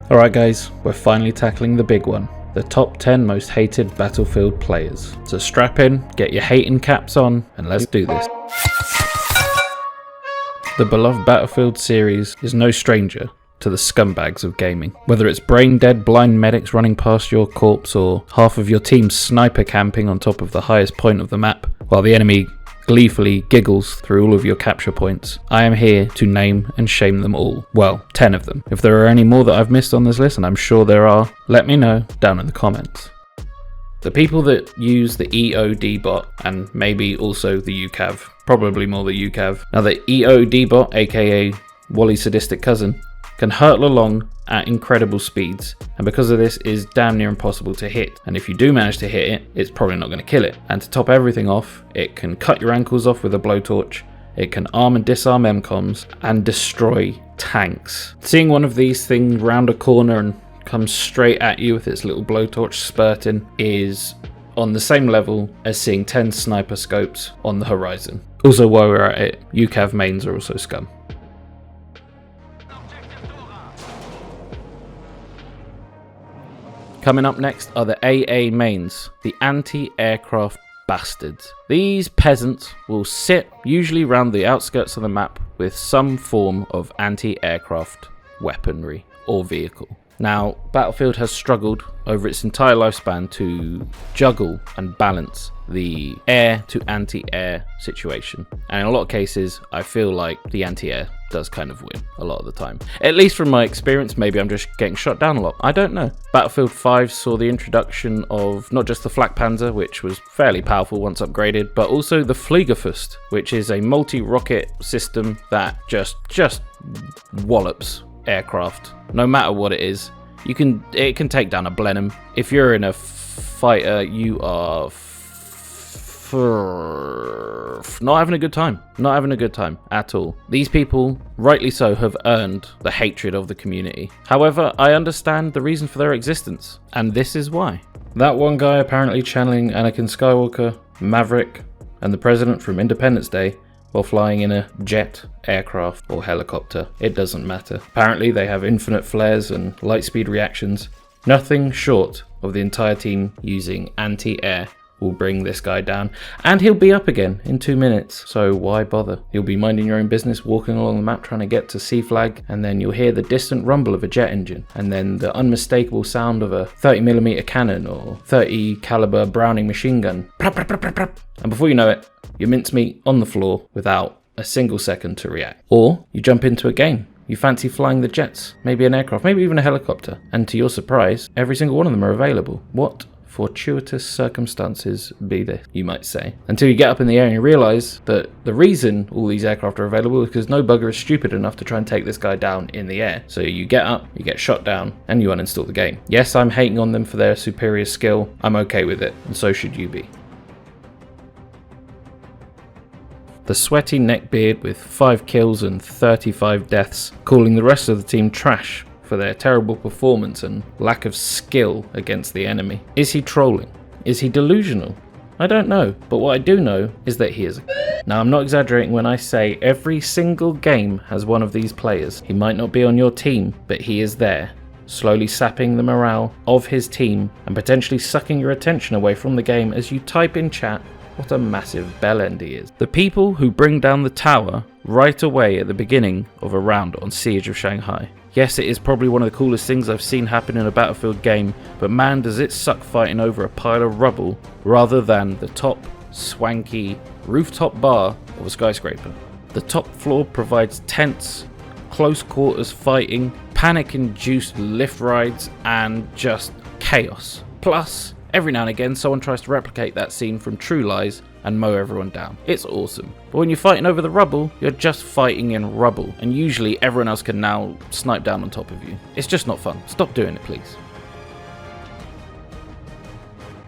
Alright guys, we're finally tackling the big one. The top 10 most hated Battlefield players. So strap in, get your hating caps on, and let's do this. The beloved Battlefield series is no stranger to the scumbags of gaming. Whether it's brain dead blind medics running past your corpse or half of your team sniper camping on top of the highest point of the map, while the enemy gleefully giggles through all of your capture points, I am here to name and shame them all. Well, 10 of them. If there are any more that I've missed on this list, and I'm sure there are, let me know down in the comments. The people that use the EOD bot, and maybe also the UCAV, probably more the UCAV. Now the EOD bot, aka Wally's sadistic cousin, can hurtle along at incredible speeds, and because of this is damn near impossible to hit, and if you do manage to hit it, it's probably not going to kill it. And to top everything off, it can cut your ankles off with a blowtorch, it can arm and disarm MCOMs, and destroy tanks. Seeing one of these things round a corner and come straight at you with its little blowtorch spurting is on the same level as seeing 10 sniper scopes on the horizon. Also, while we're at it, UCAV mains are also scum. Coming up next are the AA mains, the anti-aircraft bastards. These peasants will sit usually around the outskirts of the map with some form of anti-aircraft weaponry or vehicle. Now, Battlefield has struggled over its entire lifespan to juggle and balance the air to anti-air situation. And in a lot of cases, I feel like the anti-air does kind of win a lot of the time. At least from my experience, maybe I'm just getting shot down a lot. I don't know. Battlefield 5 saw the introduction of not just the Flak Panzer, which was fairly powerful once upgraded, but also the Fliegerfürst, which is a multi-rocket system that just wallops aircraft. No matter what it is, it can take down a Blenheim. If you're in a fighter, you are not having a good time at all. These people, rightly so, have earned the hatred of the community. However, I understand the reason for their existence, and this is why. That one guy apparently channeling Anakin Skywalker, Maverick, and the President from Independence Day while flying in a jet, aircraft, or helicopter. It doesn't matter. Apparently they have infinite flares and light speed reactions. Nothing short of the entire team using anti-air will bring this guy down, and he'll be up again in 2 minutes, so why bother? You'll be minding your own business, walking along the map trying to get to C flag, and then you'll hear the distant rumble of a jet engine, and then the unmistakable sound of a 30mm cannon or 30 caliber Browning machine gun. And before you know it, you're mincemeat on the floor without a single second to react. Or you jump into a game. You fancy flying the jets, maybe an aircraft, maybe even a helicopter, and to your surprise, every single one of them are available. What fortuitous circumstances be this, you might say, until you get up in the air and you realise that the reason all these aircraft are available is because no bugger is stupid enough to try and take this guy down in the air. So you get up, you get shot down, and you uninstall the game. Yes, I'm hating on them for their superior skill. I'm okay with it, and so should you be. The sweaty neckbeard with 5 kills and 35 deaths, calling the rest of the team trash for their terrible performance and lack of skill against the enemy. Is he trolling? Is he delusional? I don't know, but what I do know is that he is a Now, I'm not exaggerating when I say every single game has one of these players. He might not be on your team, but he is there, slowly sapping the morale of his team and potentially sucking your attention away from the game as you type in chat what a massive bellend he is. The people who bring down the tower right away at the beginning of a round on Siege of Shanghai. Yes, it is probably one of the coolest things I've seen happen in a Battlefield game, but man does it suck fighting over a pile of rubble rather than the top, swanky, rooftop bar of a skyscraper. The top floor provides tense, close quarters fighting, panic-induced lift rides, and just chaos. Plus, every now and again someone tries to replicate that scene from True Lies and mow everyone down. It's awesome. But when you're fighting over the rubble, you're just fighting in rubble, and usually everyone else can now snipe down on top of you. It's just not fun. Stop doing it, please.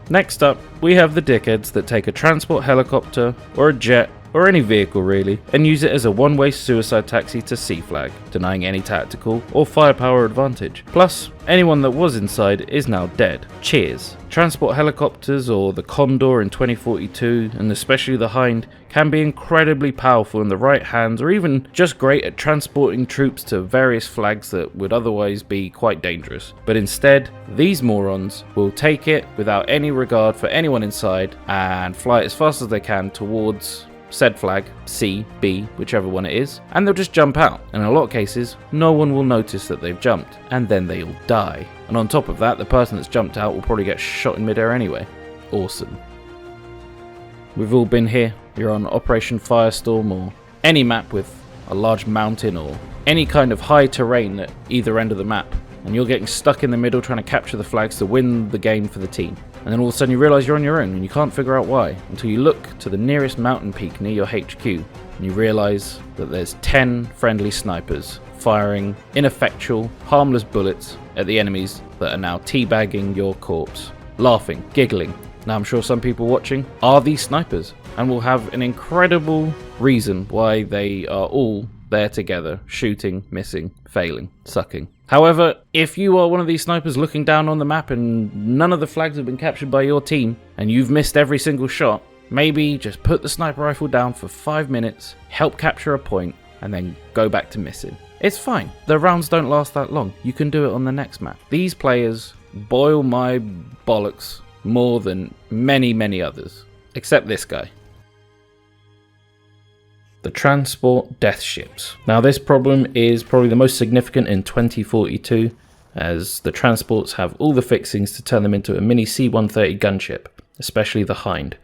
Next up, we have the dickheads that take a transport helicopter or a jet or any vehicle really, and use it as a one-way suicide taxi to C flag, denying any tactical or firepower advantage. Plus, anyone that was inside is now dead. Cheers. Transport helicopters, or the Condor in 2042, and especially the Hind, can be incredibly powerful in the right hands, or even just great at transporting troops to various flags that would otherwise be quite dangerous. But instead, these morons will take it without any regard for anyone inside and fly it as fast as they can towards said flag, C, B, whichever one it is, and they'll just jump out. And in a lot of cases, no one will notice that they've jumped, and then they'll die. And on top of that, the person that's jumped out will probably get shot in midair anyway. Awesome. We've all been here. You're on Operation Firestorm, or any map with a large mountain or any kind of high terrain at either end of the map, and you're getting stuck in the middle trying to capture the flags to win the game for the team. And then all of a sudden you realise you're on your own and you can't figure out why, until you look to the nearest mountain peak near your HQ and you realise that there's 10 friendly snipers firing ineffectual, harmless bullets at the enemies that are now teabagging your corpse, laughing, giggling. Now I'm sure some people watching are these snipers and will have an incredible reason why they are all there together, shooting, missing, failing, sucking. However, if you are one of these snipers looking down on the map and none of the flags have been captured by your team and you've missed every single shot, maybe just put the sniper rifle down for 5 minutes, help capture a point, and then go back to missing. It's fine. The rounds don't last that long. You can do it on the next map. These players boil my bollocks more than many others. Except this guy. The transport death ships. Now this problem is probably the most significant in 2042, as the transports have all the fixings to turn them into a mini C-130 gunship, especially the Hind.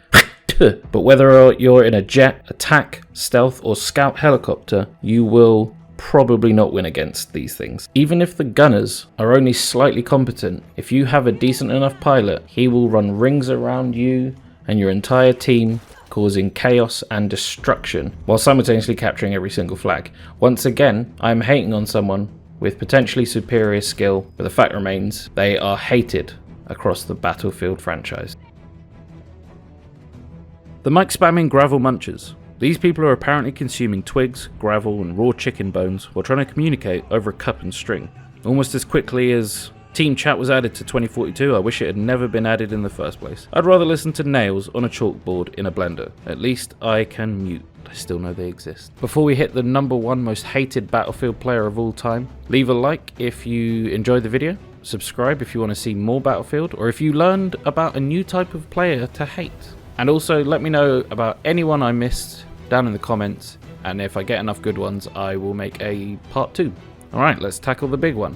But whether you're in a jet, attack, stealth or scout helicopter, you will probably not win against these things. Even if the gunners are only slightly competent, if you have a decent enough pilot, he will run rings around you and your entire team, causing chaos and destruction while simultaneously capturing every single flag. Once again, I'm hating on someone with potentially superior skill, but the fact remains they are hated across the Battlefield franchise. The mic spamming gravel munchers. These people are apparently consuming twigs, gravel and raw chicken bones while trying to communicate over a cup and string. Almost as quickly as Team Chat was added to 2042, I wish it had never been added in the first place. I'd rather listen to nails on a chalkboard in a blender. At least I can mute. I still know they exist. Before we hit the #1 most hated Battlefield player of all time, leave a like if you enjoyed the video, subscribe if you want to see more Battlefield, or if you learned about a new type of player to hate. And also let me know about anyone I missed down in the comments, and if I get enough good ones I will make a part 2. Alright, let's tackle the big one.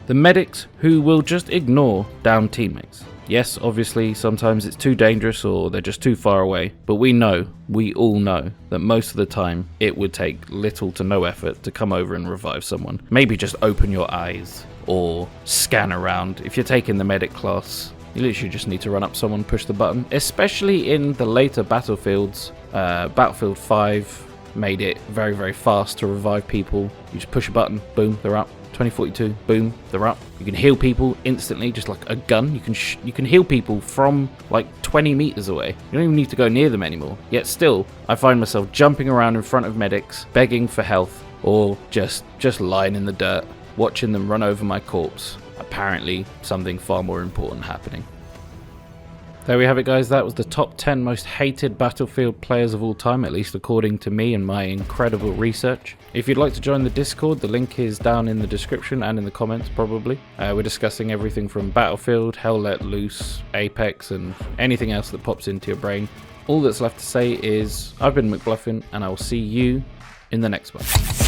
The medics who will just ignore downed teammates. Yes, obviously sometimes it's too dangerous or they're just too far away, but we all know that most of the time it would take little to no effort to come over and revive someone. Maybe just open your eyes or scan around. If you're taking the medic class, you literally just need to run up someone, push the button. Especially in the later Battlefields, Battlefield 5 made it very fast to revive people. You just push a button, boom, they're up. 2042, boom, they're up. You can heal people instantly, just like a gun. You can heal people from like 20 meters away. You don't even need to go near them anymore. Yet still, I find myself jumping around in front of medics, begging for health, or just lying in the dirt, watching them run over my corpse. Apparently, something far more important happening. There we have it, guys. That was the top 10 most hated Battlefield players of all time, at least according to me and my incredible research. If you'd like to join the Discord, the link is down in the description and in the comments probably. We're discussing everything from Battlefield, Hell Let Loose, Apex, and anything else that pops into your brain. All that's left to say is, I've been McBluffin, and I will see you in the next one.